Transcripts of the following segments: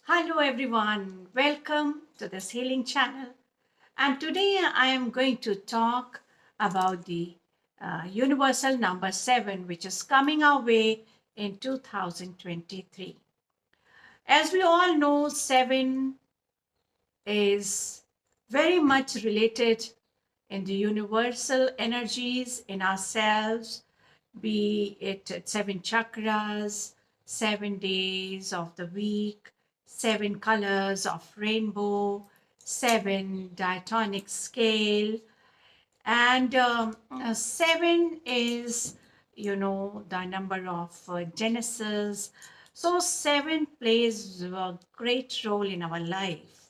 Hello everyone, welcome to this healing channel. And today I am going to talk about the universal number 7, which is coming our way in 2023. As we all know, 7 is very much related in the universal energies in ourselves, be it 7 chakras, 7 days of the week, 7 colors of rainbow, 7 diatonic scale, and 7 is, the number of Genesis. So 7 plays a great role in our life.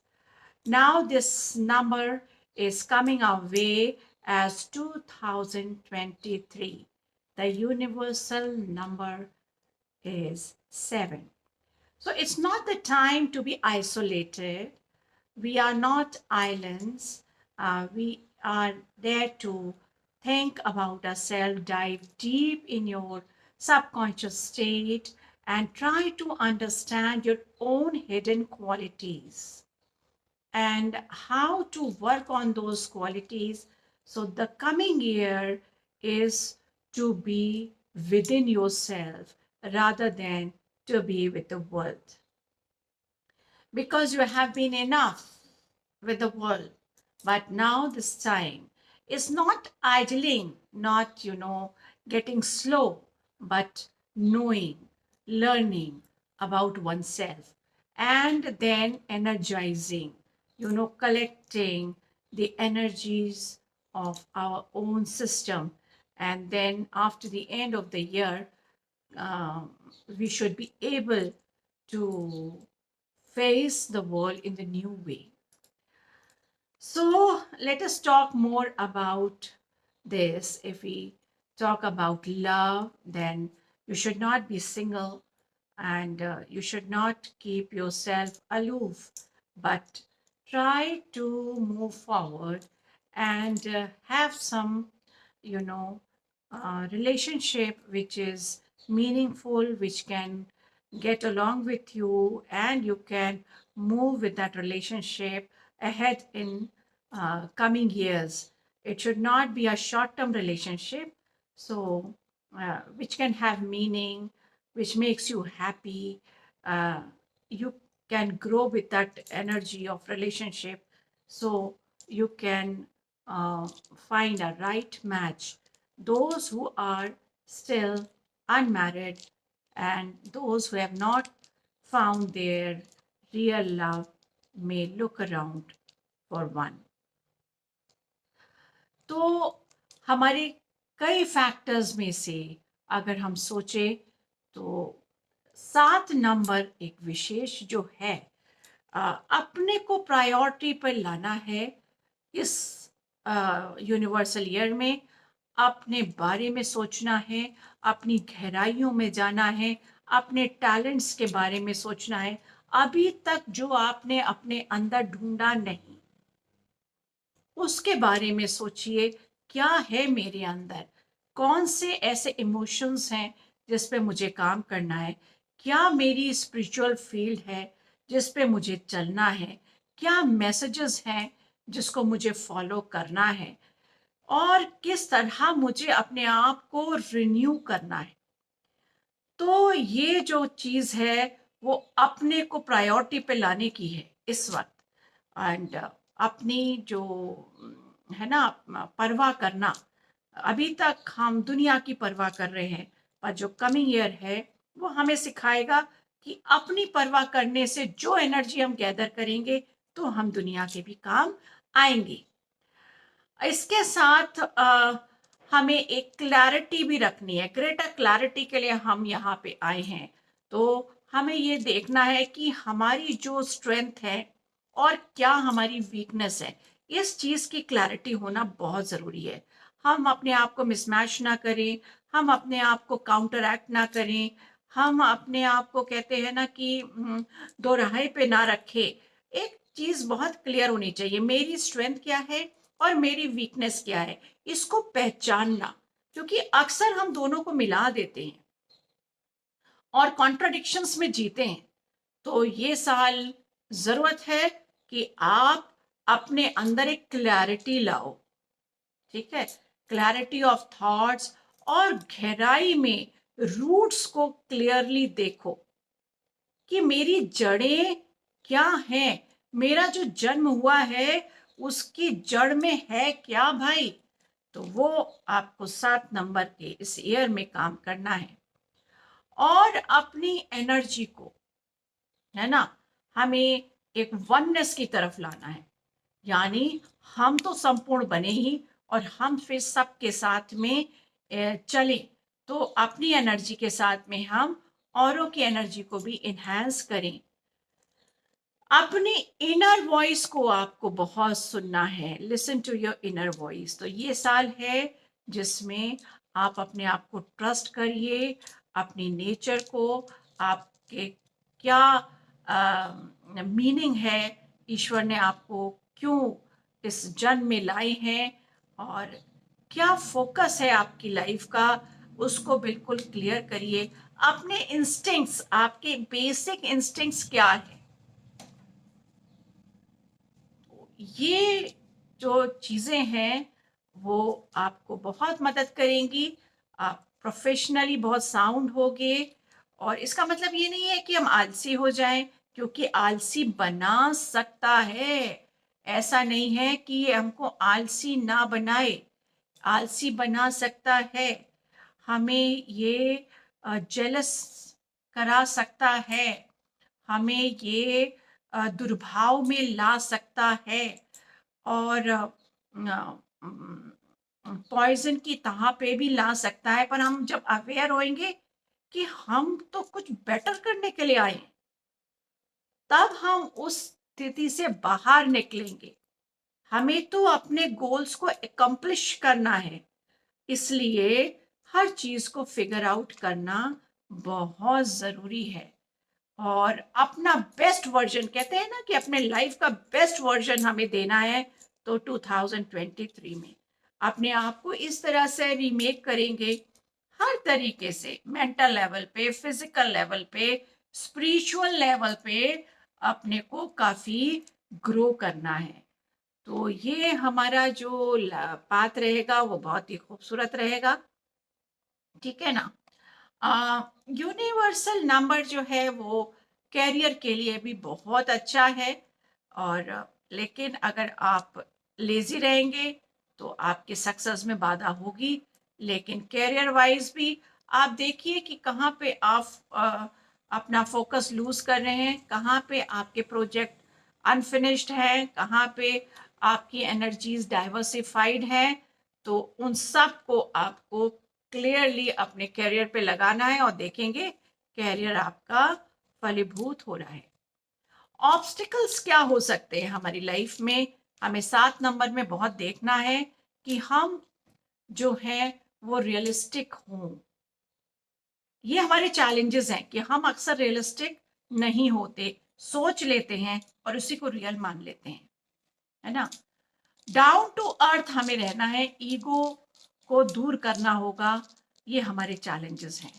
Now this number is coming our way as 2023. The universal number is 7. So it's not the time to be isolated. We are not islands. We are there to think about ourselves, dive deep in your subconscious state, and try to understand your own hidden qualities and how to work on those qualities. So the coming year is to be within yourself rather than to be with the world, because you have been enough with the world. But now this time is not idling, not, getting slow, but knowing, learning about oneself, and then energizing, collecting the energies of our own system. And then after the end of the year, um, we should be able to face the world in the new way. So let us talk more about this. If we talk about love, then you should not be single, and you should not keep yourself aloof, but try to move forward and have some, you know, relationship which is meaningful, which can get along with you, and you can move with that relationship ahead in coming years. It should not be a short term relationship, so which can have meaning, which makes you happy. Uh, you can grow with that energy of relationship, so you can find a right match. Those who are still unmarried and those who have not found their real love may look around for one. तो हमारे कई factors में से अगर हम सोचें तो 7 number एक विशेष जो है, अपने को प्रायोरिटी पर लाना है इस यूनिवर्सल ईयर में। अपने बारे में सोचना है, अपनी गहराइयों में जाना है, अपने टैलेंट्स के बारे में सोचना है। अभी तक जो आपने अपने अंदर ढूंढा नहीं, उसके बारे में सोचिए। क्या है मेरे अंदर? कौन से ऐसे इमोशंस हैं जिस पे मुझे काम करना है? क्या मेरी स्पिरिचुअल फील्ड है जिस पे मुझे चलना है? क्या मैसेजेस हैं जिसको मुझे फॉलो करना है? और किस तरह मुझे अपने आप को रिन्यू करना है? तो ये जो चीज़ है वो अपने को प्रायोरिटी पे लाने की है इस वक्त। एंड अपनी जो है ना, परवाह करना। अभी तक हम दुनिया की परवाह कर रहे हैं, पर जो कमिंग ईयर है वो हमें सिखाएगा कि अपनी परवाह करने से जो एनर्जी हम गैदर करेंगे तो हम दुनिया के भी काम आएंगे। इसके साथ हमें एक क्लैरिटी भी रखनी है। ग्रेटर क्लैरिटी के लिए हम यहाँ पे आए हैं। तो हमें ये देखना है कि हमारी जो स्ट्रेंथ है और क्या हमारी वीकनेस है, इस चीज़ की क्लैरिटी होना बहुत ज़रूरी है। हम अपने आप को मिसमैच ना करें, हम अपने आप को काउंटर एक्ट ना करें, हम अपने आप को कहते हैं ना कि दो राहे पे ना रखें। एक चीज़ बहुत क्लियर होनी चाहिए, मेरी स्ट्रेंथ क्या है और मेरी वीकनेस क्या है, इसको पहचानना। क्योंकि अक्सर हम दोनों को मिला देते हैं और कॉन्ट्राडिक्शंस में जीते हैं। तो ये साल जरूरत है कि आप अपने अंदर एक क्लैरिटी लाओ, ठीक है, क्लैरिटी ऑफ थॉट्स, और गहराई में रूट्स को क्लियरली देखो कि मेरी जड़ें क्या हैं, मेरा जो जन्म हुआ है उसकी जड़ में है क्या भाई। तो वो आपको 7 नंबर के इस ईयर में काम करना है। और अपनी एनर्जी को, है ना, हमें एक वननेस की तरफ लाना है, यानी हम तो संपूर्ण बने ही और हम फिर सबके साथ में चलें, तो अपनी एनर्जी के साथ में हम औरों की एनर्जी को भी इन्हांस करें। अपनी इनर वॉइस को आपको बहुत सुनना है, listen to your inner voice. तो ये साल है जिसमें आप अपने आप को ट्रस्ट करिए, अपनी नेचर को, आपके क्या मीनिंग है, ईश्वर ने आपको क्यों इस जन्म में लाए हैं, और क्या फोकस है आपकी लाइफ का, उसको बिल्कुल क्लियर करिए। अपने इंस्टिंक्ट्स, आपके बेसिक इंस्टिंक्ट्स क्या है, ये जो चीज़ें हैं वो आपको बहुत मदद करेंगी। आप प्रोफेशनली बहुत साउंड होगे, और इसका मतलब ये नहीं है कि हम आलसी हो जाएं, क्योंकि आलसी बना सकता है। ऐसा नहीं है कि ये हमको आलसी ना बनाए, आलसी बना सकता है। हमें ये जेलस करा सकता है, हमें ये दुर्भाव में ला सकता है, और पॉइजन की तह पे भी ला सकता है। पर हम जब अवेयर होंगे कि हम तो कुछ बेटर करने के लिए आए, तब हम उस स्थिति से बाहर निकलेंगे। हमें तो अपने गोल्स को एकम्प्लिश करना है, इसलिए हर चीज को फिगर आउट करना बहुत जरूरी है। और अपना बेस्ट वर्जन, कहते हैं ना कि अपने लाइफ का बेस्ट वर्जन हमें देना है, तो 2023 में अपने आप को इस तरह से रीमेक करेंगे, हर तरीके से, मेंटल लेवल पे, फिजिकल लेवल पे, स्पिरिचुअल लेवल पे अपने को काफी ग्रो करना है। तो ये हमारा जो पाथ रहेगा वो बहुत ही खूबसूरत रहेगा, ठीक है ना। यूनिवर्सल नंबर जो है वो कैरियर के लिए भी बहुत अच्छा है, और लेकिन अगर आप लेजी रहेंगे तो आपके सक्सेस में बाधा होगी। लेकिन कैरियर वाइज भी आप देखिए कि कहाँ पे आप अपना फोकस लूज कर रहे हैं, कहाँ पे आपके प्रोजेक्ट अनफिनिश्ड है, कहाँ पे आपकी एनर्जीज डाइवर्सिफाइड है। तो उन सब को आपको क्लियरली अपने कैरियर पे लगाना है, और देखेंगे कैरियर आपका फलीभूत हो रहा है। ऑब्स्टिकल्स क्या हो सकते हैं हमारी लाइफ में, हमें 7 नंबर में बहुत देखना है कि हम जो है वो रियलिस्टिक हों। ये हमारे चैलेंजेस हैं कि हम अक्सर रियलिस्टिक नहीं होते, सोच लेते हैं और उसी को रियल मान लेते हैं, है ना। डाउन टू अर्थ हमें रहना है, ईगो को दूर करना होगा, ये हमारे चैलेंजेस हैं।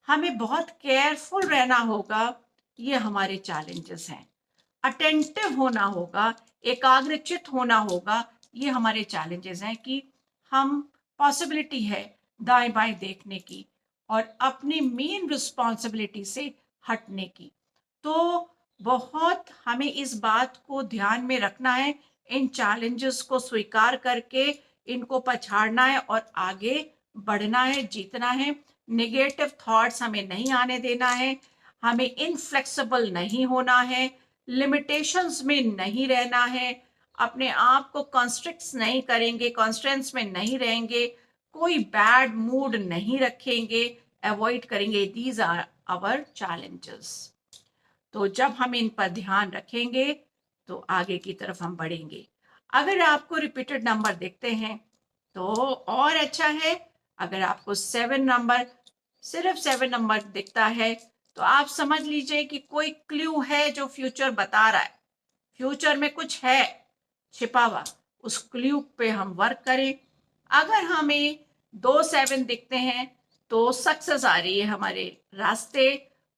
हमें बहुत केयरफुल रहना होगा, ये हमारे चैलेंजेस हैं। अटेंटिव होना होगा, एकाग्रचित होना होगा, ये हमारे चैलेंजेस हैं कि हम पॉसिबिलिटी है दाएं बाएं देखने की और अपनी मेन रिस्पॉन्सिबिलिटी से हटने की। तो बहुत हमें इस बात को ध्यान में रखना है, इन चैलेंजेस को स्वीकार करके इनको पछाड़ना है और आगे बढ़ना है, जीतना है। नेगेटिव थॉट्स हमें नहीं आने देना है, हमें इनफ्लेक्सिबल नहीं होना है, लिमिटेशंस में नहीं रहना है, अपने आप को कॉन्स्ट्रिक्ट्स नहीं करेंगे, कॉन्स्टेंट्स में नहीं रहेंगे, कोई बैड मूड नहीं रखेंगे, अवॉइड करेंगे। These are our challenges. तो जब हम इन पर ध्यान रखेंगे तो आगे की तरफ हम बढ़ेंगे। अगर आपको रिपीटेड नंबर दिखते हैं तो और अच्छा है। अगर आपको 7 नंबर, सिर्फ 7 नंबर दिखता है, तो आप समझ लीजिए कि कोई क्लू है जो फ्यूचर बता रहा है, फ्यूचर में कुछ है छिपा हुआ, उस क्लू पे हम वर्क करें। अगर हमें 2 7 दिखते हैं तो सक्सेस आ रही है हमारे रास्ते,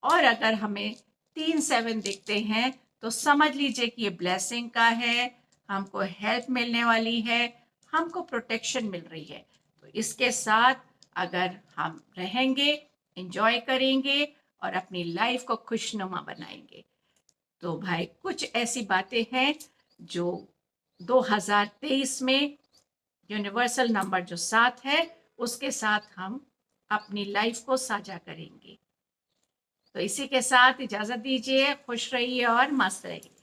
और अगर हमें 3 7 दिखते हैं तो समझ लीजिए कि ये ब्लेसिंग का है, हमको हेल्प मिलने वाली है, हमको प्रोटेक्शन मिल रही है। तो इसके साथ अगर हम रहेंगे, एंजॉय करेंगे और अपनी लाइफ को खुशनुमा बनाएंगे। तो भाई कुछ ऐसी बातें हैं जो 2023 में यूनिवर्सल नंबर जो 7 है उसके साथ हम अपनी लाइफ को साझा करेंगे। तो इसी के साथ इजाजत दीजिए, खुश रहिए और मस्त रहिए।